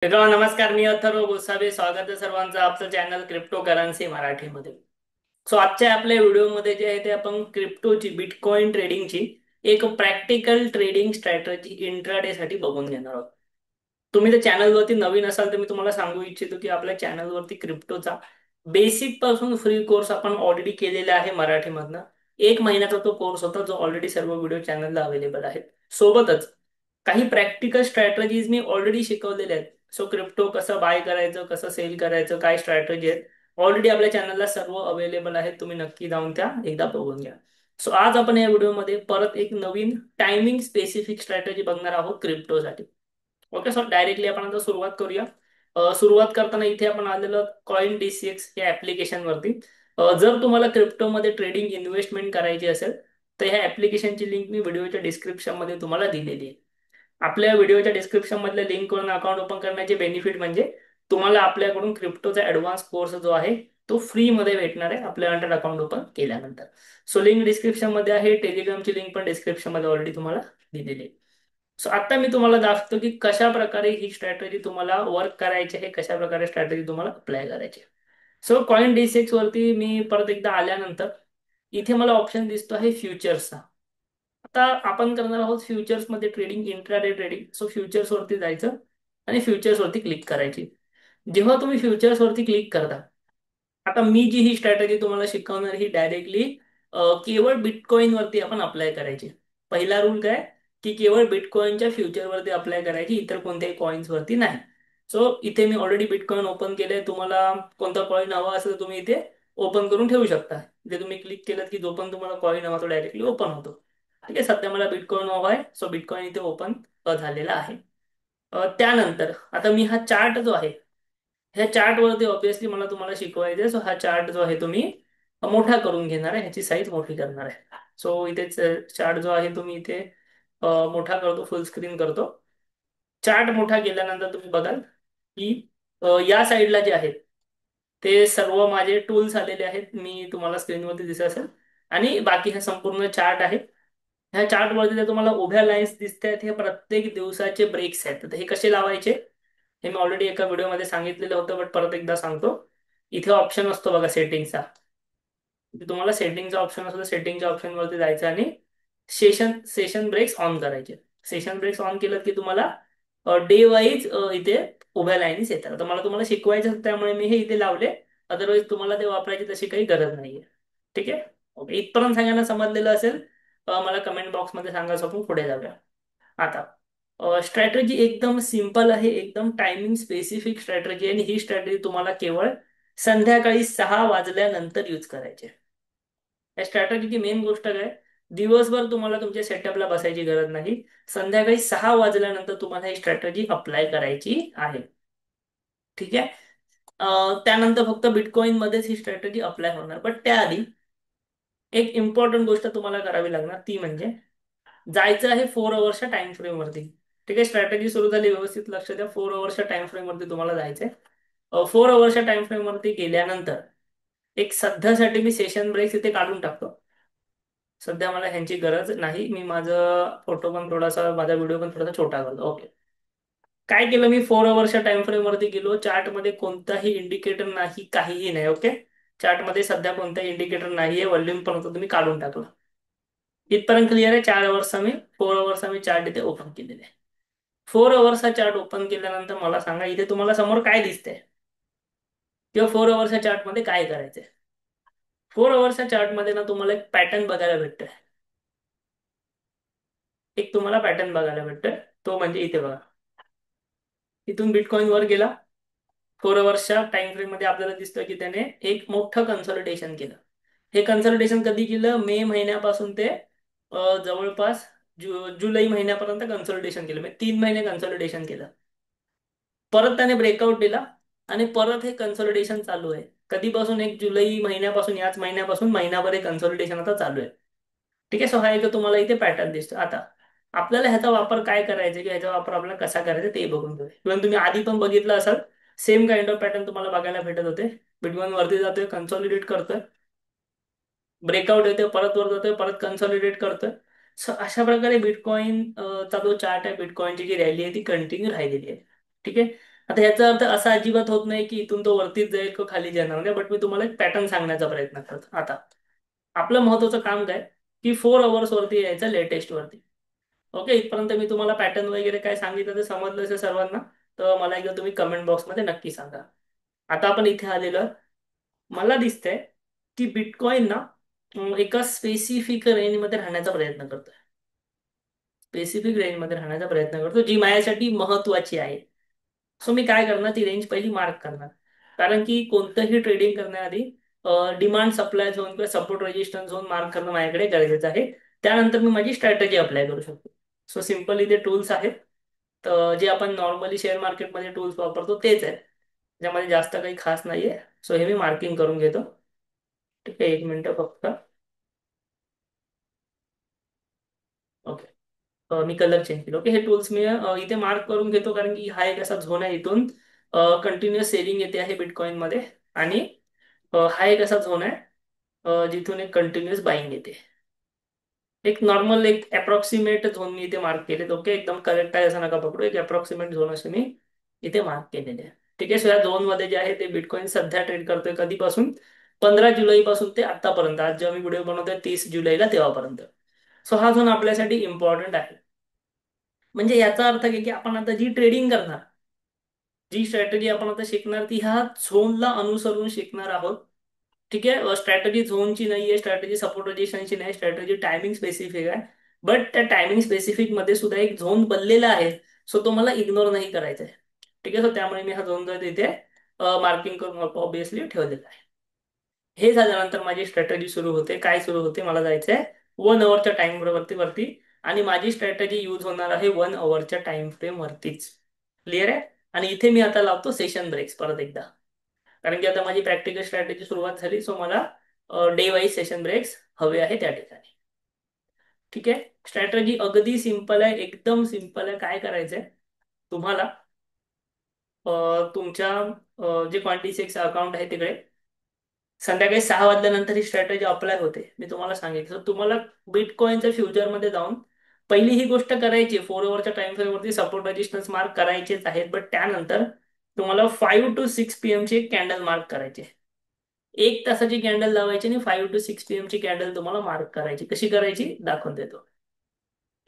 मित्रांनो नमस्कार. मी अथर्व गोसावी. स्वागत आहे सर्वांचं आपलं चॅनल क्रिप्टो करन्सी मराठीमध्ये. सो आजच्या आपल्या व्हिडिओमध्ये जे आहे ते आपण क्रिप्टोची बिटकॉइन ट्रेडिंगची एक प्रॅक्टिकल ट्रेडिंग स्ट्रॅटजी इंट्राडे साठी बघून घेणार आहोत. तुम्ही जर चॅनलवरती नवीन असाल तर मी तुम्हाला सांगू इच्छितो की आपल्या चॅनलवरती क्रिप्टोचा बेसिक पासून फ्री कोर्स आपण ऑलरेडी केलेला आहे मराठीमधनं. 1 महिन्याचा तो कोर्स होता जो ऑलरेडी सर्व व्हिडिओ चॅनलला अवेलेबल आहेत. सोबतच काही प्रॅक्टिकल स्ट्रॅटेजीज मी ऑलरेडी शिकवलेल्या आहेत. सो क्रिप्टो कसं बाय करायचं, कसं सेल करायचं, काय स्ट्रॅटेजी आहेत, ऑलरेडी आपल्या चॅनलला सर्व अवेलेबल आहेत. तुम्ही नक्की जाऊन त्या एकदा बघून घ्या. सो आज आपण या व्हिडिओमध्ये परत एक नवीन टायमिंग स्पेसिफिक स्ट्रॅटेजी बघणार आहोत क्रिप्टोसाठी. ओके, सो डायरेक्टली आपण आता सुरुवात करूया. सुरुवात करताना इथे आपण आलेलो कॉइन DCX या ऍप्लिकेशन वरती. जर तुम्हाला क्रिप्टोमध्ये ट्रेडिंग इन्व्हेस्टमेंट करायची असेल तर ह्या ऍप्लिकेशनची लिंक मी व्हिडिओच्या डिस्क्रिप्शन मध्ये तुम्हाला दिलेली आहे. आपल्या व्हिडिओच्या डिस्क्रिप्शन मधल्या लिंकवरून अकाउंट ओपन करण्याचे बेनिफिट म्हणजे तुम्हाला आपल्याकडून क्रिप्टोचा ऍडव्हान्स कोर्स जो आहे तो फ्री मध्ये भेटणार आहे आपल्या अंडर अकाउंट ओपन केल्यानंतर. सो लिंक डिस्क्रिप्शन मध्ये आहे. टेलिग्रामची लिंक पण डिस्क्रिप्शन मध्ये ऑलरेडी तुम्हाला दिलेली आहे. सो आता मी तुम्हाला दाखवतो की कशा प्रकारे ही स्ट्रॅटेजी तुम्हाला वर्क करायची आहे, कशा प्रकारे स्ट्रॅटेजी तुम्हाला अप्लाय करायची आहे. सो कॉइन D6 वरती मी परत एकदा आल्यानंतर इथे मला ऑप्शन दिसतो आहे फ्युचर्सचा. आता आपण करणार आहोत फ्युचर्स मध्ये trading, intraday trading. So futures वरती जायचं आणि फ्युचर्स वरती क्लिक करायची. जेव्हा तुम्ही फ्युचर्स वरती क्लिक करता, आता मी जी ही स्ट्रॅटेजी तुम्हाला शिकवणार ही डायरेक्टली केवळ बिटकॉइन वरती आपण अप्लाय करायची. पहिला रूल काय की केवळ बिटकॉइनच्या फ्युचर वरती अप्लाय करायची, इतर कोणत्याही कॉइन्स वरती नाही. सो इथे मी ऑलरेडी बिटकॉइन ओपन केलंय. तुम्हाला कोणता कॉइन हवा असेल तर तुम्ही इथे ओपन करून ठेवू शकता. इथे तुम्ही क्लिक केलं की जो पण तुम्हाला कॉइन हवा तो डायरेक्टली ओपन होतो. ठीक आहे, सध्या मला बिटकॉइन हवा आहे. सो बिटकॉइन इथे ओपन झालेला आहे. त्यानंतर आता मी हा चार्ट जो आहे ह्या चार्ट वरती ऑब्विसली मला तुम्हाला शिकवायचं आहे. सो हा चार्ट जो आहे तुम्ही मोठा करून घेणार आहे, ह्याची साईज मोठी करणार आहे. सो इथेच चार्ट जो आहे तुम्ही इथे मोठा करतो, फुल स्क्रीन करतो. चार्ट मोठा केल्यानंतर तुम्ही बघाल की या साईडला जे आहेत ते सर्व माझे टूल्स आलेले आहेत. मी तुम्हाला स्क्रीनवरती दिसत असेल आणि बाकी हा संपूर्ण चार्ट आहे. ह्या चार्ट वरती जे तुम्हाला उभ्या लाईन्स दिसत आहेत हे प्रत्येक दिवसाचे ब्रेक्स आहेत. तर हे कसे लावायचे हे मी ऑलरेडी एका व्हिडिओमध्ये सांगितलेलं होतं, बट परत एकदा सांगतो. इथे ऑप्शन असतो बघा सेटिंगचा. इथे तुम्हाला सेटिंगचा ऑप्शन असतो, सेटिंगच्या ऑप्शन वरती जायचं आणि सेशन सेशन ब्रेक्स ऑन करायचे. सेशन ब्रेक्स ऑन केलं की तुम्हाला डे वाईज इथे उभ्या लाईन्स येतात. तर मला तुम्हाला शिकवायचं होतं त्यामुळे मी हे इथे लावले. अदरवाईज तुम्हाला ते वापरायची तशी काही गरज नाहीये. ठीक आहे, ओके. इथपर्यंत सांगायला समजलेलं असेल. मला कमेंट बॉक्समध्ये सांगा. सो आपण पुढे जाऊया. आता स्ट्रॅटेजी एकदम सिंपल आहे, एकदम टायमिंग स्पेसिफिक स्ट्रॅटेजी आहे आणि ही स्ट्रॅटेजी तुम्हाला केवळ संध्याकाळी 6 वाजल्यानंतर यूज करायची आहे. या स्ट्रॅटेजीची मेन गोष्ट काय, दिवसभर तुम्हाला तुमच्या सेटअपला बसायची गरज नाही. संध्याकाळी 6 वाजल्यानंतर तुम्हाला ही स्ट्रॅटेजी अप्लाय करायची आहे. ठीक आहे. त्यानंतर फक्त बिटकॉइन मध्येच ही स्ट्रॅटेजी अप्लाय होणार. बट त्याआधी एक इम्पॉर्टंट गोष्ट तुम्हाला करावी लागणार, ती म्हणजे जायचं आहे 4 अवर्सच्या टाइम फ्रेम वरती. ठीक आहे, स्ट्रॅटेजी सुरू झाली, व्यवस्थित लक्ष द्या. 4 अवर्सच्या टाइम फ्रेम वरती तुम्हाला जायचंय. 4 अवर्सच्या टाइम फ्रेम वरती गेल्यानंतर एक सध्यासाठी मी सेशन ब्रेक्स इथे काढून टाकतो. सध्या मला ह्यांची गरज नाही. मी माझा फोटो पण थोडासा, माझा व्हिडिओ पण थोडासा छोटा करतो. ओके. काय केलं मी 4 अवर्सच्या टाइम फ्रेम वरती गेलो. चार्ट मध्ये कोणताही इंडिकेटर नाही, काहीही नाही. ओके, चार्ट मध्ये सध्या कोणताही इंडिकेटर नाहीये. व्हॉल्यूम पण होतं, तुम्ही काढून टाकलं. इथपर्यंत क्लिअर आहे. 4 अवर्सचा मी चार्ट इथे ओपन केलेला आहे. 4 अवर्सचा चार्ट ओपन केल्यानंतर मला सांगा इथे तुम्हाला समोर काय दिसतंय किंवा 4 अवर्सच्या चार्ट मध्ये काय करायचंय. 4 अवर्सच्या चार्ट मध्ये ना तुम्हाला एक पॅटर्न बघायला भेटतोय. एक तुम्हाला पॅटर्न बघायला भेटतोय, तो म्हणजे इथे बघा. इथून बिटकॉइन वर गेला. 4 अवर्सच्या टाइम फ्रेम मध्ये आपल्याला दिसतं की त्याने एक मोठं कन्सॉलिडेशन केलं. हे कन्सल्टेशन कधी केलं, मे महिन्यापासून ते जवळपास जुलै महिन्यापर्यंत कन्सल्टेशन केलं. म्हणजे 3 महिने कन्सल्टेशन केलं. परत त्याने ब्रेकआउट दिला आणि परत हे कन्सल्टेशन चालू आहे. कधीपासून, 1 जुलै महिन्यापासून, याच महिन्यापासून महिनाभर हे कन्सल्टेशन आता चालू आहे. ठीक आहे. सो हा एक तुम्हाला इथे पॅटर्न दिसतो. आता आपल्याला ह्याचा वापर काय करायचा किंवा ह्याचा वापर आपल्याला कसा करायचा ते बघून घेऊया. किंवा तुम्ही आधी पण बघितलं असाल, सेम काइंड ऑफ पॅटर्न तुम्हाला बघायला भेटत होते. बिटकॉइन वरती जातोय, कन्सॉलिडेट करतोय, ब्रेकआउट येतोय, परत वर जातोय, परत कन्सॉलिडेट करतोय. सो अशा प्रकारे बिटकॉइन चा जो चार्ट आहे, बिटकॉइनची जी रॅली आहे ती कंटिन्यू राहिलेली आहे. ठीक आहे. आता याचा अर्थ असा अजिबात होत नाही की इथून तो वरतीच जाईल किंवा खाली जाणार नाही, बट मी तुम्हाला एक पॅटर्न सांगण्याचा प्रयत्न करतो. आता आपलं महत्वाचं काम काय, की 4 आवर्स वरती यायचं लेटेस्ट वरती. ओके, इथपर्यंत मी तुम्हाला पॅटर्न वगैरे काय सांगितलं ते समजलं असेल सर्वांना. तर मला एकदा तुम्ही कमेंट बॉक्समध्ये नक्की सांगा. आता आपण इथे आलेलो आहे. मला दिसतंय की बिटकॉइन ना एका स्पेसिफिक रेंजमध्ये राहण्याचा प्रयत्न करतोय. स्पेसिफिक रेंजमध्ये राहण्याचा प्रयत्न करतो, जी माझ्यासाठी महत्वाची आहे. सो मी काय करणार, ती रेंज पहिली मार्क करणार. कारण की कोणतंही ट्रेडिंग करण्याआधी डिमांड सप्लाय झोन किंवा सपोर्ट रेजिस्टन्स झोन मार्क करणं माझ्याकडे गरजेचं आहे. त्यानंतर मी माझी स्ट्रॅटेजी अप्लाय करू शकतो. सो सिम्पली ते टूल्स आहेत. तर जे आपण नॉर्मली शेअर मार्केटमध्ये टूल्स वापरतो तेच आहे. त्यामध्ये जास्त काही खास नाहीये. सो हे मी मार्किंग करून घेतो. ठीक आहे, 1 मिनिट फक्त. ओके. मी कलर चेंज केला. ओके, हे टूल्स मी इथे मार्क करून घेतो, कारण की हा एक असा झोन आहे. इथून कंटिन्युअस सेलिंग येते आहे बिटकॉइन मध्ये. आणि हा एक असा झोन आहे जिथून एक कंटिन्युअस बाईंग येते. एक नॉर्मल एक अप्रॉक्सिमेट झोन मी इथे मार्क केले. ओके, एकदम करेक्ट आहे असं नका पकडू. एक अप्रॉक्सिमेट झोन असे मी इथे मार्क केलेले आहे. ठीक आहे. सो या झोन मध्ये जे आहे ते बिटकॉइन सध्या ट्रेड करतोय कधीपासून, 15 जुलै पासून ते आतापर्यंत. आज जेव्हा मी व्हिडिओ बनवतोय 30 जुलैला, तेव्हापर्यंत. सो हा झोन आपल्यासाठी इम्पॉर्टंट आहे. म्हणजे याचा अर्थ काय की आपण आता जी ट्रेडिंग करणार, जी स्ट्रॅटेजी आपण आता शिकणार, ती ह्या झोनला अनुसरून शिकणार आहोत. ठीक आहे. स्ट्रॅटेजी झोनची नाहीये, स्ट्रॅटेजी सपोर्ट रेजिस्टन्सची नाही, स्ट्रॅटेजी टायमिंग स्पेसिफिक आहे. बट त्या टायमिंग स्पेसिफिक मध्ये सुद्धा एक झोन बनलेला आहे. सो तो मला इग्नोर नाही करायचा आहे. ठीक आहे. सो त्यामुळे मी हा झोन जो आहे तिथे मार्किंग करून ऑब्विसली ठेवलेला आहे. हे झाल्यानंतर माझी स्ट्रॅटेजी सुरू होते. काय सुरू होते, मला जायचं आहे 1 आवरच्या टाइम वरती. आणि माझी स्ट्रॅटेजी यूज होणार आहे 1 आवरच्या टाइम फ्रेम वरतीच. क्लिअर आहे. आणि इथे मी आता लावतो सेशन ब्रेक्स परत एकदा. कारण की आता माझी प्रॅक्टिकल स्ट्रॅटेजी सुरुवात झाली. सो मला डे वाईज सेशन ब्रेक्स हवे आहे त्या ठिकाणी. ठीक आहे. स्ट्रॅटेजी अगदी सिंपल आहे, एकदम सिंपल आहे. काय करायचंय तुम्हाला, तुमच्या जे क्वांटिसेक्स अकाउंट आहे तिकडे संध्याकाळी 6 वाजल्यानंतर ही स्ट्रॅटेजी अप्लाय होते. मी तुम्हाला सांगितलं, तर तुम्हाला बिटकॉइनच्या फ्युचरमध्ये जाऊन पहिली ही गोष्ट करायची, 4 आवरच्या टाइम फ्रेमवरती सपोर्ट रेजिस्टन्स मार्क करायचेच आहेत. बट त्यानंतर तुम्हाला 5 to 6 PM ची एक कॅन्डल मार्क करायची. 1 तासाची कॅन्डल लावायची आणि 5 to 6 PM ची कॅन्डल तुम्हाला मार्क करायची. कशी करायची दाखवून देतो.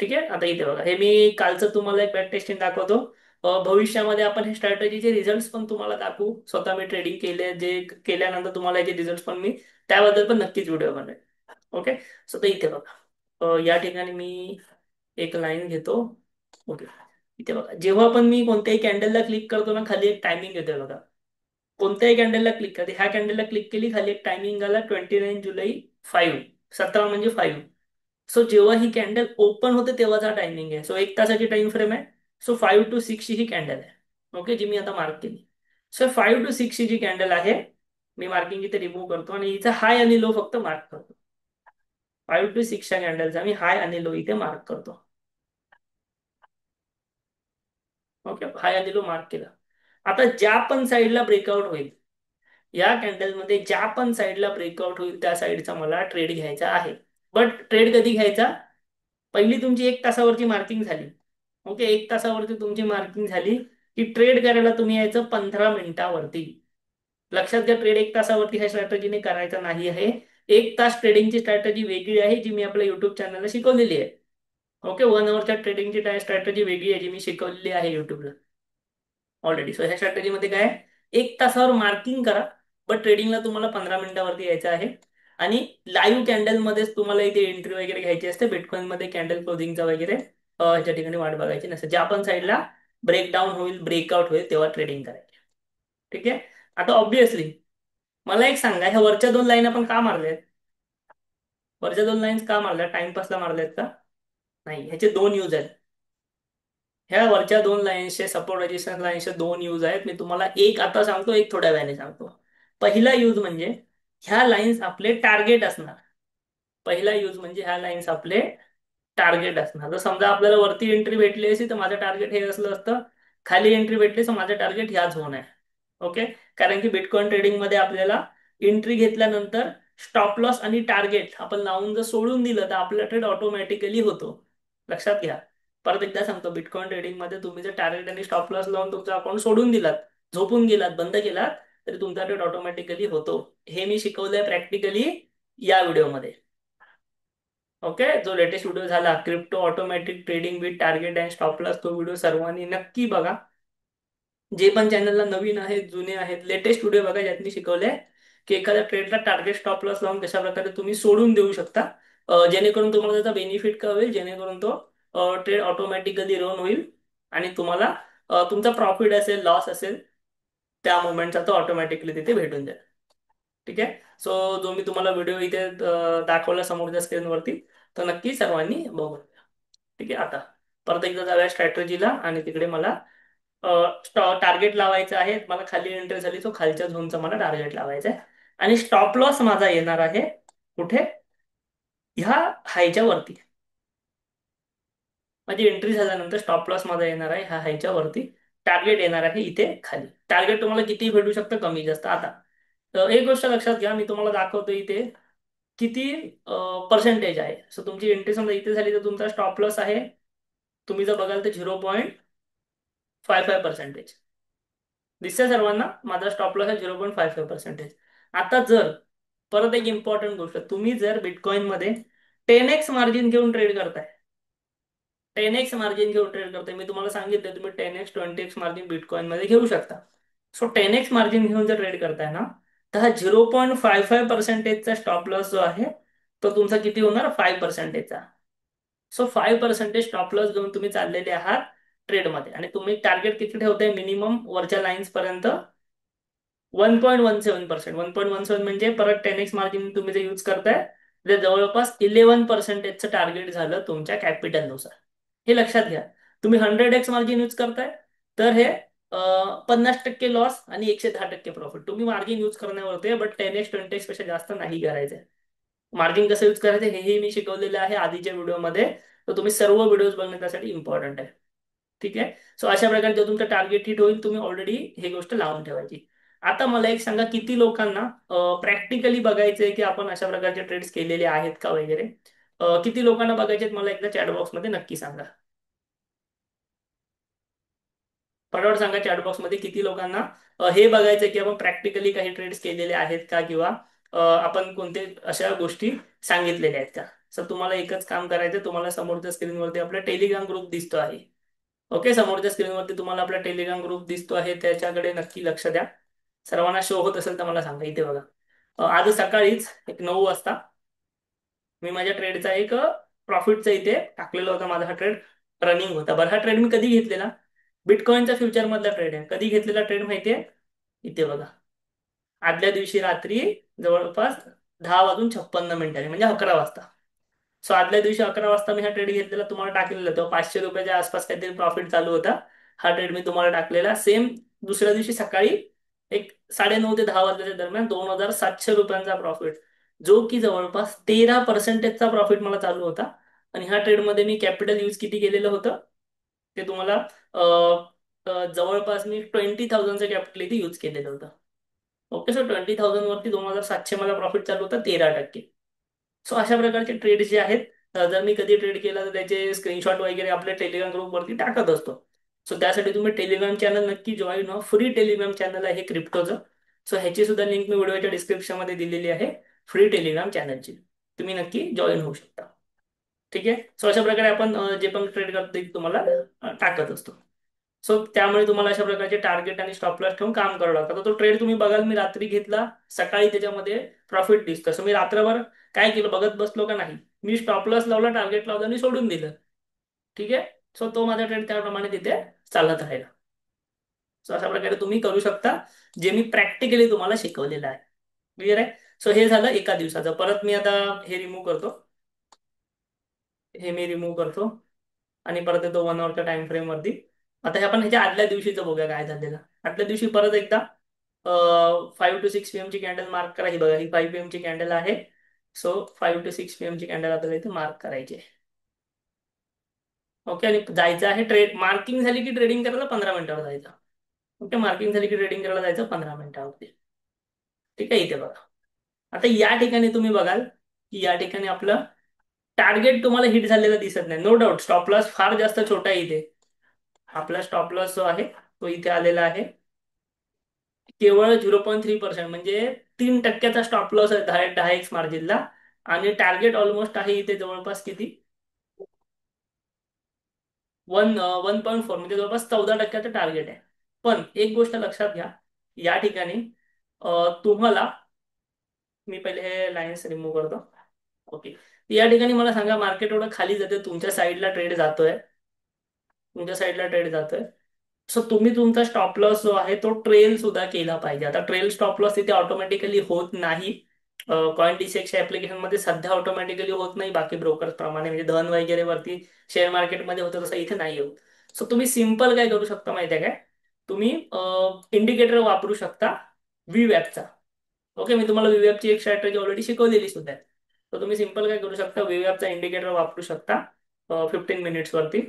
ठीक आहे. आता इथे बघा, हे मी कालचं तुम्हाला एक बॅक टेस्टिंग दाखवतो. भविष्यामध्ये आपण हे स्ट्रॅटेजीचे रिझल्ट पण तुम्हाला दाखवू. स्वतः मी ट्रेडिंग केले, जे केल्यानंतर तुम्हाला याचे रिझल्ट पण मी त्याबद्दल पण नक्कीच व्हिडिओ बनवेल. ओके. सो तर इथे बघा, या ठिकाणी मी एक लाईन घेतो. ओके. इथे बघा, जेव्हा पण मी कोणत्याही कॅन्डलला क्लिक करतो ना, खाली एक टायमिंग येते बघा. कोणत्याही कॅन्डलला क्लिक करते, ह्या कॅन्डलला क्लिक केली, खाली एक टायमिंग आला 29 जुलै 5, 17 म्हणजे 5. सो जेव्हा ही कॅन्डल ओपन होते तेव्हाचा टायमिंग आहे. सो 1 तासाची टाइम फ्रेम आहे. सो 5 to 6 ही कॅन्डल आहे. ओके, जी मी आता मार्क केली. सो 5 to 6 जी कॅन्डल आहे, मी मार्किंग इथे रिमूव्ह करतो आणि इथं हाय आणि लो फक्त मार्क करतो. 5 to 6च्या कॅन्डलचा मी हाय आणि लो इथे मार्क करतो. ओके, हाय आणि लो मार्क केला. आता ज्या पण साईडला ब्रेकआउट होईल, या कॅन्डलमध्ये ज्या पण साईडला ब्रेकआउट होईल त्या साईडचा मला ट्रेड घ्यायचा आहे. बट ट्रेड कधी घ्यायचा, पहिली तुमची 1 तासावरची मार्किंग झाली. ओके, 1 तासावरती तुमची मार्किंग झाली की ट्रेड करायला तुम्ही यायचं 15 मिनिटावरती. लक्षात घ्या, ट्रेड 1 तासावरती ह्या स्ट्रॅटेजीने करायचा नाही आहे. 1 तास ट्रेडिंगची स्ट्रॅटेजी वेगळी आहे, जी मी आपल्या युट्यूब चॅनलला शिकवलेली आहे. ओके, 1 आवरच्या ट्रेडिंगची स्ट्रॅटेजी वेगळी आहे, जी मी शिकवलेली आहे युट्यूबला ऑलरेडी. सो ह्या स्ट्रॅटेजीमध्ये काय आहे, 1 तासावर मार्किंग करा, बट ट्रेडिंगला तुम्हाला 15 मिनिटावरती यायचं आहे. आणि लाईव्ह कॅन्डल मध्येच तुम्हाला इथे एंट्री वगैरे घ्यायची असते. बिटकॉइन मध्ये कॅन्डल क्लोजिंगचा वगैरे ह्याच्या ठिकाणी वाट बघायची नसते. ज्या पण साईडला ब्रेकडाऊन होईल, ब्रेकआउट होईल, तेव्हा ट्रेडिंग करायची. ठीक आहे. आता ऑब्विसली मला एक सांगा, ह्या वरच्या 2 लाईन आपण का मारल्यात? वरच्या 2 लाईन्स का मारल्या? टाइमपासला मारल्यात का? नाही, ह्याचे 2 यूज आहेत. ह्या वरच्या 2 लाईन्सचे, सपोर्ट रेजिस्टन्स लाईन्सचे 2 यूज आहेत. मी तुम्हाला एक आता सांगतो, एक थोड्या वेळाने सांगतो. पहिला यूज म्हणजे ह्या लाईन्स आपले टार्गेट असणार. पहिला यूज म्हणजे ह्या लाईन्स आपले टार्गेट असणार. जर समजा आपल्याला वरती एंट्री भेटली असेल तर माझं टार्गेट हे असलं असतं, खाली एंट्री भेटली तर माझं टार्गेट ह्याच झोन आहे. ओके. कारण की बिटकॉइन ट्रेडिंग मध्ये आपल्याला एंट्री घेतल्यानंतर स्टॉप लॉस आणि टार्गेट आपण लावून जर सोडून दिलं तर आपला ट्रेड ऑटोमॅटिकली होतो. लक्षात घ्या. परत एकदा सांगतो, बिटकॉइन ट्रेडिंग मध्ये तुम्ही जर टार्गेट आणि स्टॉप लॉस लावून तुमचा अकाउंट सोडून दिलात, झोपून गेलात, बंद केलात, तरी तुमचा ट्रेड ऑटोमॅटिकली होतो. हे मी शिकवलंय प्रॅक्टिकली या व्हिडिओमध्ये. ओके, जो लेटेस्ट व्हिडिओ झाला crypto automatic trading with target and stop loss, तो व्हिडिओ सर्वांनी नक्की बघा. जे पण चॅनलला नवीन आहेत, जुने आहेत, लेटेस्ट व्हिडिओ बघा, ज्यात मी शिकवलंय की एखाद्या ट्रेडला टार्गेट स्टॉप लॉस लावून कशा प्रकारे तुम्ही सोडून देऊ शकता, जेणेकरून तुम्हाला त्याचा बेनिफिट काय होईल, जेणेकरून तो ट्रेड ऑटोमॅटिकली रन होईल आणि तुम्हाला तुमचा प्रॉफिट असेल, लॉस असेल, त्या मोमेंटचा तो ऑटोमॅटिकली तिथे भेटून जाईल. ठीक आहे. सो जो मी तुम्हाला व्हिडिओ इथे दाखवला समोरच्या स्क्रीनवरती, तो नक्की सर्वांनी बघून घ्या. ठीक आहे. आता परत एकदा जाऊया स्ट्रॅटेजीला, आणि तिकडे मला टार्गेट लावायचं आहे. मला खाली एंट्री झाली, तो खालच्या झोनचा मला टार्गेट लावायचा आहे. आणि स्टॉप लॉस माझा येणार आहे कुठे, ह्या हायच्या वरती. माझी एंट्री झाल्यानंतर स्टॉप लॉस माझा येणार आहे ह्या हायच्या वरती. टार्गेट येणार आहे इथे खाली. टार्गेट तुम्हाला किती भेटू शकतं, कमी जास्त. आता एक गोष्ट लक्षात घ्या, मी तुम्हाला दाखवतो इथे किती पर्सेंटेज आहे. सो तुमची एंट्री समजा इथे झाली, तर तुमचा स्टॉप लॉस आहे, तुम्ही जर बघाल तर 0.55%. दिसतंय सर्वांना, माझा स्टॉप लॉस आहे 0.55%. आता जर परत एक इम्पॉर्टंट गोष्ट, तुम्ही जर बिटकॉइन मध्ये 10x मार्जिन घेऊन ट्रेड करताय, 10x मार्जिन घेऊन ट्रेड करताय, मी तुम्हाला सांगितलं तुम्ही 10x 20x मार्जिन बिटकॉइन मध्ये घेऊ शकता. सो 10x मार्जिन घेऊन जर ट्रेड करताय ना, तर हा 0.55%चा स्टॉप लॉस जो आहे, तो तुमचा किती होणार, 5%चा. सो 5% स्टॉप लॉस घेऊन तुम्ही चाललेले आहात ट्रेडमध्ये, आणि तुम्ही टार्गेट किती ठेवताय, मिनिमम वरच्या लाईन्स पर्यंत 1.17%. 1.17 म्हणजे परत 10x मार्जिन तुम्ही जे यूज करताय, ते जवळपास 11%चं टार्गेट झालं तुमच्या कॅपिटलनुसार. हे लक्षात घ्या. तुम्ही 100x मार्जिन यूज करताय, तर हे 50% लॉस आणि 110% प्रॉफिट. तुम्ही मार्जिन यूज करण्यावरती आहे, बट 10x 20x पेक्षा जास्त नाही करायचंय. मार्जिन कसं यूज करायचं हेही मी शिकवलेलं आहे आधीच्या व्हिडिओमध्ये, तर तुम्ही सर्व व्हिडिओज बघणे त्यासाठी इम्पॉर्टंट आहे. ठीक आहे. सो अशा प्रकारे जर तुमचं टार्गेट हिट होईल, तुम्ही ऑलरेडी ही गोष्ट लावून ठेवायची. आता मला एक सांगा, किती लोकांना प्रॅक्टिकली बघायचंय की आपण अशा प्रकारचे ट्रेड्स केलेले आहेत का वगैरे, किती लोकांना बघायचे मला एकदा चॅट बॉक्स मध्ये नक्की सांगा. फटाफट सांगा चॅट बॉक्स मध्ये किती लोकांना हे बघायचं की आपण प्रॅक्टिकली काही ट्रेड्स केलेले आहेत का, किंवा आपण कोणते अशा गोष्टी सांगितलेल्या आहेत का. सर तुम्हाला एकच काम करायचं, तुम्हाला समोरच्या स्क्रीनवरती आपला टेलिग्राम ग्रुप दिसतो आहे. ओके, समोरच्या स्क्रीनवरती तुम्हाला आपला टेलिग्राम ग्रुप दिसतो आहे, त्याच्याकडे नक्की लक्ष द्या. सर्वांना शो होत असेल तर मला सांगा. इथे बघा, आज सकाळीच एक 9 वाजता मी माझ्या ट्रेडचा एक प्रॉफिटचा इथे टाकलेला होता. माझा हा ट्रेड रनिंग होता. बरं, हा ट्रेड मी कधी घेतलेला, बिटकॉइनचा फ्युचर मधला ट्रेड आहे. कधी घेतलेला ट्रेड माहितीये, इथे बघा, आदल्या दिवशी रात्री जवळपास 10:56 म्हणजे 11 वाजता. सो आदल्या दिवशी 11 वाजता मी हा ट्रेड घेतलेला, तुम्हाला टाकलेला, तेव्हा 500 रुपयाच्या आसपास काहीतरी प्रॉफिट चालू होता. हा ट्रेड मी तुम्हाला टाकलेला. सेम दुसऱ्या दिवशी सकाळी एक 9:30 ते 10 वाजल्याच्या दरम्यान 2,700 रुपयांचा प्रॉफिट, जो की जवळपास 13%चा प्रॉफिट मला चालू होता. आणि ह्या ट्रेडमध्ये मी कॅपिटल यूज किती केलेलं होतं, ते तुम्हाला जवळपास मी 20,000चं कॅपिटल इथे यूज केलेलं होतं. ओके, सो 20,000 वरती 2,700 मला प्रॉफिट चालू होता, 13%. सो अशा प्रकारचे ट्रेड जे आहेत, जर मी कधी ट्रेड केला तर त्याचे स्क्रीनशॉट वगैरे आपल्या टेलिग्राम ग्रुप वरती टाकत असतो. सो त्यासाठी तुम्ही टेलिग्राम चॅनल नक्की जॉईन व्हा. फ्री टेलिग्राम चॅनल आहे क्रिप्टोचं. सो ह्याची सुद्धा लिंक मी व्हिडिओच्या डिस्क्रिप्शन मध्ये दिलेली आहे, फ्री टेलिग्राम चॅनलची. तुम्ही नक्की जॉईन होऊ शकता. ठीक आहे. सो अशा प्रकारे आपण जे पण ट्रेड करतो ते तुम्हाला टाकत असतो. सो त्यामुळे तुम्हाला अशा प्रकारचे टार्गेट आणि स्टॉप लॉस ठेवून काम करावं लागतं. आता तो ट्रेड तुम्ही बघाल, मी रात्री घेतला, सकाळी त्याच्यामध्ये प्रॉफिट दिसतं. सो मी रात्रभर काय केलं, बघत बसलो का नाही, मी स्टॉप लॉस लावला, टार्गेट लावलं आणि सोडून दिलं. ठीक आहे. सो तो माझा ट्रेड त्याप्रमाणे तिथे चालत राहिला. सो अशा प्रकारे तुम्ही करू शकता, जे मी प्रॅक्टिकली तुम्हाला शिकवलेलं आहे. क्लिअर आहे. सो हे झालं एका दिवसाचं. परत मी आता हे रिमूव्ह करतो, हे मी रिमूव्ह करतो आणि परत येतो 1 आवरच्या टाइम फ्रेम वरती. आता हे आपण ह्याच्या आदल्या दिवशीचं बघूया काय झालेलं. आदल्या दिवशी परत एकदा 5 to 6 PM ची कॅन्डल मार्क करा. ही बघा, ही 5 PM ची कॅन्डल आहे. सो 5 to 6 PM ची कॅन्डल आपल्याला इथे मार्क करायची आहे. ओके, आणि जायचं आहे ट्रेड, मार्किंग झाली की ट्रेडिंग करायला 15 मिनिटावर जायचं. ओके, मार्किंग झाली की ट्रेडिंग करायला जायचं 15 मिनिटावरती. ठीक आहे. इथे बघा, आता या ठिकाणी तुम्ही बघाल की या ठिकाणी आपलं टार्गेट तुम्हाला हिट झालेला दिसत नाही, नो डाऊट स्टॉप लॉस फार जास्त छोटा आहे इथे. आपला स्टॉप लॉस जो आहे तो इथे आलेला आहे केवळ 0.3%, म्हणजे 3% स्टॉप लॉस आहे 10x मार्जिनला. आणि टार्गेट ऑलमोस्ट आहे इथे जवळपास किती, 1.4, म्हणजे जवळपास 14% टार्गेट आहे. पण एक गोष्ट लक्षात घ्या, या ठिकाणी तुम्हाला, मी पहिले हे लाईन्स रिमूव्ह करतो. ओके. या ठिकाणी मला सांगा, मार्केट एवढं खाली जाते, तुमच्या साईडला ट्रेड जातोय, तुमच्या साईडला ट्रेड जातोय. सो तुम्ही तुमचा स्टॉप लॉस जो आहे तो ट्रेल सुद्धा केला पाहिजे. आता ट्रेल स्टॉप लॉस तिथे ऑटोमॅटिकली होत नाही. कॉइन डिसेक्सच्या ऍप्लिकेशन मध्ये सध्या ऑटोमॅटिकली होत नाही, बाकी ब्रोकर्स प्रमाणे, म्हणजे धन वगैरे वरती शेअर मार्केटमध्ये होतं तसं इथे नाही होत. सो तुम्ही सिम्पल काय करू शकता माहिती आहे काय, तुम्ही इंडिकेटर वापरू शकता व्हीवॅपचा. ओके, मी तुम्हाला व्हीवॅपची एक स्ट्रॅटेजी ऑलरेडी शिकवलेली सुद्धा आहे. तर तुम्ही सिम्पल काय करू शकता, व्हीवॅपचा इंडिकेटर वापरू शकता 15 मिनिट्स वरती.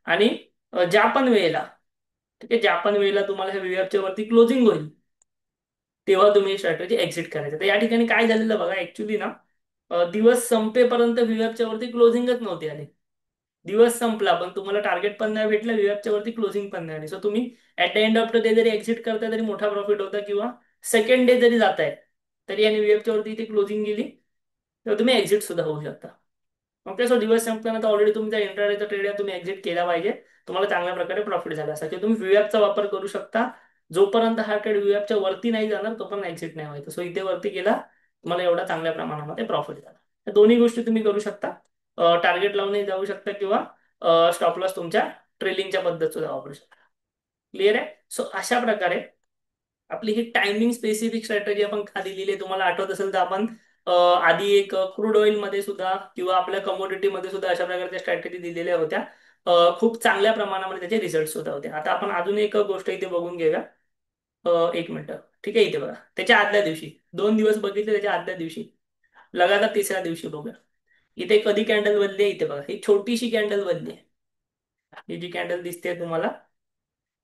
आणि ज्या पण वेळेला, ठीक आहे, ज्या पण वेळेला तुम्हाला हे व्हीवॅपच्या वरती क्लोजिंग होईल, तेव्हा तुम्ही स्ट्रॅटेजी एक्झिट करायचं. तर या ठिकाणी काय झालेलं बघा, ऍक्च्युली ना दिवस संपेपर्यंत व्हीवॅपच्या वरती क्लोजिंगच नव्हती आली. दिवस संपला पण तुम्हाला टार्गेट पण नाही भेटलं, व्हीवॅपच्या वरती क्लोजिंग पण नाही आली. सो तुम्ही at the end of the day जरी एक्झिट करताय तरी मोठा प्रॉफिट होता, किंवा सेकंड डे जरी जाताय तरी आणि व्हीवॅपच्या वरती इथे क्लोजिंग गेली तर तुम्ही एक्झिट सुद्धा होऊ शकता. ओके, सो दिवस संपल्यानंतर ऑलरेडी तुमचा इंट्राडेचा ट्रेड आहे, तुम्ही एक्झिट केला पाहिजे, तुम्हाला चांगल्या प्रकारे प्रॉफिट झाला असा, की तुम्ही व्हीवॅपचा वापर करू शकता. जोपर्यंत हा ट्रेड व्हीवॅपच्या वरती नाही जाणार तोपर्यंत एक्झिट नाही व्हायचं. सो इथे वरती गेला, तुम्हाला एवढा चांगल्या प्रमाणामध्ये प्रॉफिट झाला. या दोन्ही गोष्टी तुम्ही करू शकता. टार्गेट लावूनही जाऊ शकता, किंवा स्टॉप लॉस तुमच्या ट्रेलिंगच्या पद्धत सुद्धा वापरू शकता. क्लिअर आहे. सो अशा प्रकारे आपली ही टायमिंग स्पेसिफिक स्ट्रॅटेजी आपण का दिलेली आहे, तुम्हाला आठवत असेल तर आपण आधी एक क्रूड ऑइल मध्ये सुद्धा किंवा आपल्या कमोडिटी मध्ये सुद्धा अशा प्रकारच्या स्ट्रॅटेजी दिलेल्या होत्या. खूप चांगल्या प्रमाणामध्ये त्याचे रिझल्ट सुद्धा होते. आता आपण अजून एक गोष्ट इथे बघून घेऊया. एक मिनिट. ठीक आहे, इथे बघा, त्याच्या आदल्या दिवशी 2 दिवस बघितले, त्याच्या आदल्या दिवशी लगातार तिसऱ्या दिवशी बघूया. इथे कधी कॅन्डल बनली आहे, इथे बघा, ही छोटीशी कॅन्डल बनली आहे. ही जी कॅन्डल दिसते तुम्हाला,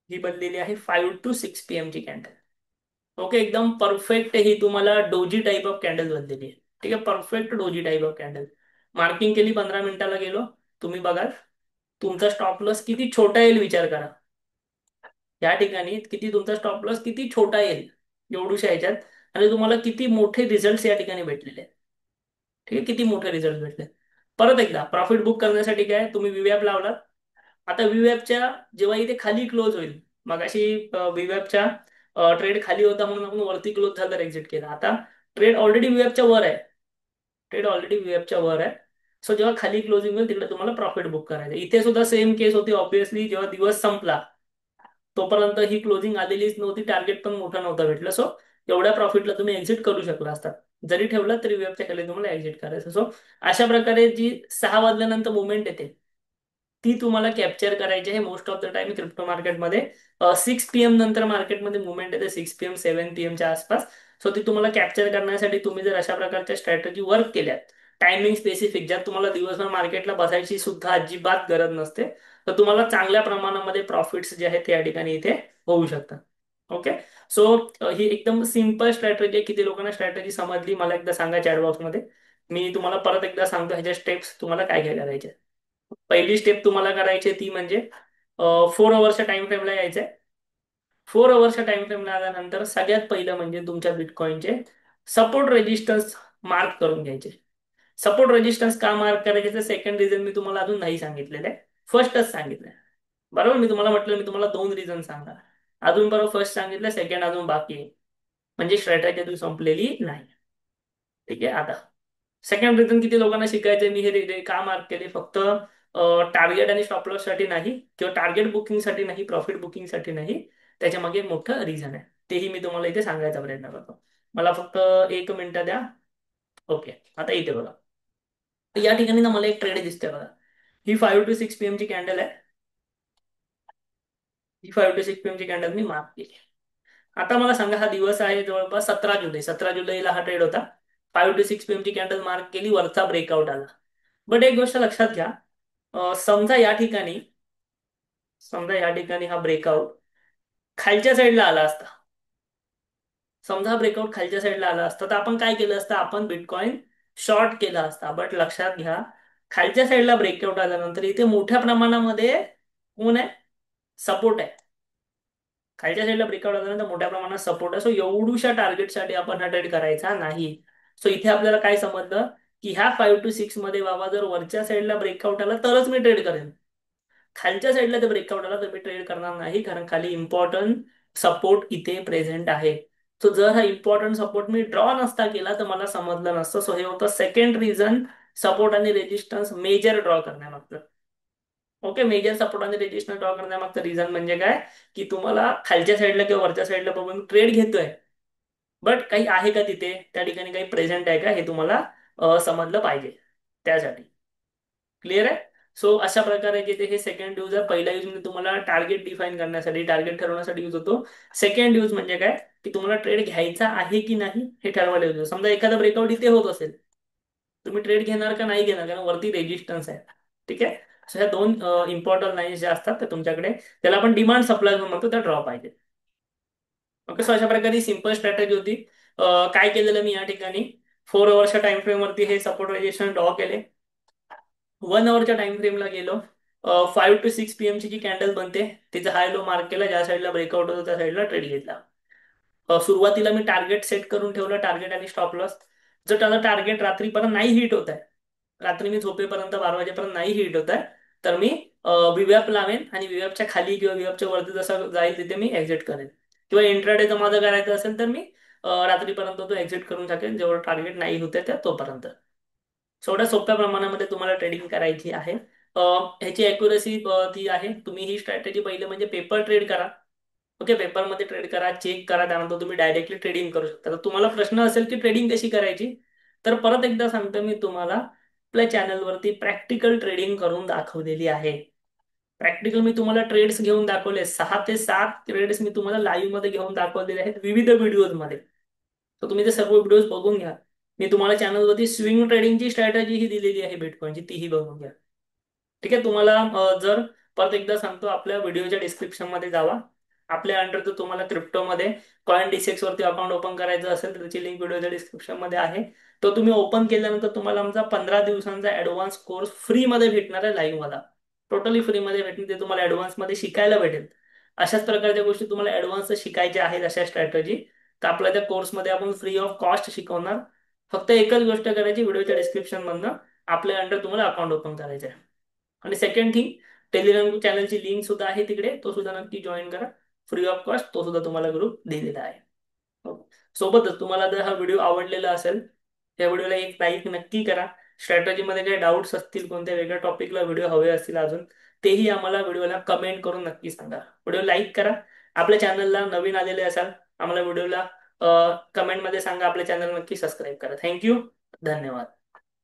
ही बनलेली आहे 5 to 6 PM ची कॅन्डल. ओके, एकदम परफेक्ट ही तुम्हाला डोजी टाईप ऑफ कॅन्डल बनलेली आहे. ठीक आहे, perfect doji type of candle. Marking केली, 15 मिनिटाला गेलो, तुम्ही बघाल तुमचा स्टॉप लॉस किती छोटा येईल विचार करा. या ठिकाणी किती तुमचा स्टॉप लॉस किती छोटा येईल एवढूशा ह्याच्यात, आणि तुम्हाला किती मोठे रिझल्ट या ठिकाणी भेटलेले आहेत. ठीक आहे, किती मोठे रिझल्ट भेटले. परत एकदा प्रॉफिट बुक करण्यासाठी काय, तुम्ही विवॅप लावलात. आता विवॅपच्या जेव्हा इथे खाली क्लोज होईल, मग अशी विवॅपच्या ट्रेड खाली होता म्हणून आपण वरती क्लोज झाला एक्झिट केला. आता ट्रेड ऑलरेडी विवॅपच्या वर आहे, ट्रेड ऑलरेडी विवॅपच्या वर आहे. सो जेव्हा खाली क्लोजिंग होईल तिकडे तुम्हाला प्रॉफिट बुक करायचं. इथे सुद्धा सेम केस होती ऑब्विसली, जेव्हा दिवस संपला तोपर्यंत ही क्लोजिंग आलेलीच नव्हती, टार्गेट पण मोठा नव्हता भेटला. सो एवढ्या प्रॉफिटला तुम्ही एक्झिट करू शकला असता. जरी ठेवला तरी वेबच्या खाली तुम्हाला एक्झिट करायचं. सो अशा प्रकारे जी 6 वाजल्यानंतर मुवमेंट येते ती तुम्हाला कॅप्चर करायची आहे. Most of the time crypto मार्केटमध्ये 6 PM नंतर मार्केटमध्ये मुवमेंट येते, 6 PM 7 PM आसपास. सो ती तुम्हाला कॅप्चर करण्यासाठी तुम्ही जर अशा प्रकारच्या स्ट्रॅटेजी वर्क केल्यात, टायमिंग स्पेसिफिक, ज्यात तुम्हाला दिवसभर मार्केटला बसायची सुद्धा अजिबात गरज नसते, तर तुम्हाला चांगल्या प्रमाणामध्ये प्रॉफिट्स जे आहेत ते या ठिकाणी इथे होऊ शकतात. ओके. सो ही एकदम सिंपल स्ट्रॅटेजी आहे. किती लोकांना स्ट्रॅटेजी समजली मला एकदा सांगा चॅट बॉक्समध्ये. मी तुम्हाला परत एकदा सांगतो ह्याच्या स्टेप्स तुम्हाला काय काय करायचे. पहिली स्टेप तुम्हाला करायची आहे ती म्हणजे 4 अवर्सच्या टाइम फ्रेमला यायचंय. 4 अवर्सच्या टाइम फ्रेमला आल्यानंतर सगळ्यात पहिलं म्हणजे तुमच्या बिटकॉइनचे सपोर्ट रेजिस्टन्स मार्क करून घ्यायचे. सपोर्ट रेजिस्टन्स का मार्क करायचे तर सेकंड रिझन मी तुम्हाला अजून नाही सांगितलेलं आहे, फर्स्टच सांगितलंय. बरोबर, मी तुम्हाला म्हटलं मी तुम्हाला 2 रिझन सांगा, अजून बरोबर फर्स्ट सांगितलं, सेकंड अजून बाकी आहे. म्हणजे स्ट्रॅटेजी अजून संपलेली नाही. ठीक आहे. आता सेकंड रिझन किती लोकांना शिकायचंय, मी हे का मार्क केले, फक्त टार्गेट आणि स्टॉप लॉस साठी नाही, किंवा टार्गेट बुकिंग साठी नाही, प्रॉफिट बुकिंग साठी नाही. त्याच्या मागे एक मोठं रिझन आहे, तेही मी तुम्हाला इथे सांगायचा प्रयत्न करतो. मला फक्त 1 मिनिट द्या. ओके, आता इथे बघा. तर या ठिकाणी ना मला एक ट्रेड दिसते बघा. ही 5 to 6 PM ची कॅन्डल आहे. ही 5 to 6 PM ची कॅन्डल मी मार्क केली. आता मला सांगा, हा दिवस आहे जवळपास 17 जुलै. 17 जुलैला हा ट्रेड होता. 5 to 6 PM ची कॅन्डल मार्क केली, वरचा ब्रेकआउट आला. बट एक गोष्ट लक्षात घ्या, समजा या ठिकाणी हा ब्रेकआउट खालच्या साईडला आला असता. समजा ब्रेकआउट खालच्या साईडला आला असता तर आपण काय केलं असतं, आपण बिटकॉइन शॉर्ट केला असता. बट लक्षात घ्या, खालच्या साईडला ब्रेकआउट आल्यानंतर इथे मोठ्या प्रमाणामध्ये कोण आहे, सपोर्ट आहे. खालच्या साईडला ब्रेकआउट आल्यानंतर मोठ्या प्रमाणात सपोर्ट आहे. सो एवढूशा टार्गेटसाठी आपण हा ट्रेड करायचा नाही. सो इथे आपल्याला काय समजलं की ह्या 5 to 6 मध्ये बाबा जर वरच्या साईडला ब्रेकआउट आला तरच मी ट्रेड करेन. खालच्या साईडला जर ब्रेकआउट आला तर मी ट्रेड करणार नाही, कारण खाली इम्पॉर्टंट सपोर्ट इथे प्रेझेंट आहे. सो जर हा इम्पॉर्टंट सपोर्ट मी ड्रॉ नसता केला तर मला समजलं नसतं. सो हे होतं सेकंड रिझन सपोर्ट आणि रेजिस्टन्स मेजर ड्रॉ करण्यामागचं. ओके, मेजर सपोर्ट आणि रेजिस्टन्स ड्रॉ करण्यामागचं रिझन म्हणजे काय, की तुम्हाला खालच्या साईडला किंवा वरच्या साईडला बघून ट्रेड घेतोय, बट काही आहे का तिथे, त्या ठिकाणी काही प्रेझेंट आहे का, हे तुम्हाला समजलं पाहिजे. त्यासाठी क्लिअर आहे. सो अशा प्रकारे जिथे हे सेकंड यूज आहे. पहिला यूज म्हणजे तुम्हाला टार्गेट डिफाईन करण्यासाठी, टार्गेट ठरवण्यासाठी यूज होतो. सेकंड यूज म्हणजे काय, की तुम्हाला ट्रेड घ्यायचा आहे की नाही हे ठरवायला यूज होतो. समजा एखादा ब्रेकआउट इथे होत असेल, तुम्ही ट्रेड घेणार का नाही घेणार, कारण वरती रेजिस्टन्स आहे. ठीक आहे. सो ह्या दोन इम्पॉर्टंट लाईन्स ज्या असतात त्या तुमच्याकडे, त्याला आपण डिमांड सप्लाय म्हणतो, त्या ड्रॉ पाहिजे. ओके, सो अशा प्रकारे सिंपल स्ट्रॅटेजी होती. काय केलेलं मी या ठिकाणी 4 अवरच्या टाइम फ्रेम वरती हे सपोर्ट रेजिस्टन्स ड्रॉ केले. 1 अवरच्या टाइम फ्रेमला गेलो. 5 to 6 PM ची जी कॅन्डल बनते तिचा हाय लो मार्क केला, ज्या साईडला ब्रेकआउट होतो त्या साईडला ट्रेड घेतला. सुरुवातीला मी टार्गेट सेट करून ठेवलं, टार्गेट आणि स्टॉप लॉस. जर त्याला टार्गेट रात्रीपर्यंत नाही हिट होत आहे, रात्री मी झोपेपर्यंत 12 वाजेपर्यंत नाही हिट होत आहे, तर मी विवॅप लावेन आणि विवॅपच्या खाली किंवा विवॅपच्या वरती जसं जाईल तिथे मी एक्झिट करेन. किंवा इंट्राडेचं माझं करायचं असेल तर मी रात्रीपर्यंत तो एक्झिट करून टाकेन, जेवढं टार्गेट नाही होते त्या तोपर्यंत. थोड्या सोप्या प्रमाणामध्ये तुम्हाला ट्रेडिंग करायची आहे. ह्याची अॅक्युरसी ती आहे, तुम्ही ही स्ट्रॅटेजी पहिले म्हणजे पेपर ट्रेड करा. ओके, पेपरमध्ये ट्रेड करा, चेक करा, त्यानंतर तुम्ही डायरेक्टली ट्रेडिंग करू शकता. तर तुम्हाला प्रश्न असेल की ट्रेडिंग कशी करायची, तर परत एकदा सांगतो मी तुम्हाला, आपल्या चॅनलवरती प्रॅक्टिकल ट्रेडिंग करून दाखवलेली आहे. प्रॅक्टिकल मी तुम्हाला ट्रेड्स घेऊन दाखवले, 6 ते 7 ट्रेड्स मी तुम्हाला लाईव्ह मध्ये घेऊन दाखवलेले आहेत विविध व्हिडिओज मध्ये. तर तुम्ही ते सर्व व्हिडिओज बघून घ्या. मी तुम्हाला चॅनलवरती स्विंग ट्रेडिंगची स्ट्रॅटेजी ही दिलेली आहे बिटकॉइनची, तीही बघून घ्या. ठीक आहे. तुम्हाला जर परत एकदा सांगतो, आपल्या व्हिडिओच्या डिस्क्रिप्शन मध्ये जावा. आपल्या अंडर जर तुम्हाला क्रिप्टोमध्ये कॉइन डिसेक्स वरती अकाउंट ओपन करायचं असेल तर त्याची लिंक व्हिडिओच्या डिस्क्रिप्शन मध्ये आहे. तो तुम्ही ओपन केल्यानंतर तुम्हाला आमचा 15 दिवसांचा ऍडव्हान्स कोर्स फ्री मध्ये भेटणार आहे, लाईव्ह वाला. टोटली फ्री मध्ये भेटणार, ते तुम्हाला ऍडव्हान्स मध्ये शिकायला भेटेल. अशाच प्रकारच्या गोष्टी तुम्हाला ऍडव्हान्स शिकायच्या आहेत, अशा स्ट्रॅटेजी. तर आपल्या त्या कोर्समध्ये आपण फ्री ऑफ कॉस्ट शिकवणार. फक्त एकच गोष्ट करायची, व्हिडिओच्या डिस्क्रिप्शन मधनं आपल्या अंडर तुम्हाला अकाउंट ओपन करायचं आहे. आणि सेकंड थिंग, टेलिग्राम चॅनलची लिंक सुद्धा आहे तिकडे, तो सुद्धा नक्की जॉईन करा. फ्री ऑफ कॉस्ट तो सुद्धा तुम्हाला ग्रुप दिलेला आहे. ओके. सोबतच तुम्हाला जर हा व्हिडिओ आवडलेला असेल, या व्हिडिओला एक लाईक नक्की करा. स्ट्रॅटेजीमध्ये काही डाऊट्स असतील, कोणत्या वेगळ्या टॉपिकला व्हिडिओ हवे असतील अजून, तेही आम्हाला व्हिडिओला कमेंट करून नक्की सांगा. व्हिडिओ लाईक करा. आपल्या चॅनलला नवीन आलेले असाल, आम्हाला व्हिडिओला कमेंटमध्ये सांगा. आपल्या चॅनल नक्की सबस्क्राईब करा. थँक्यू. धन्यवाद.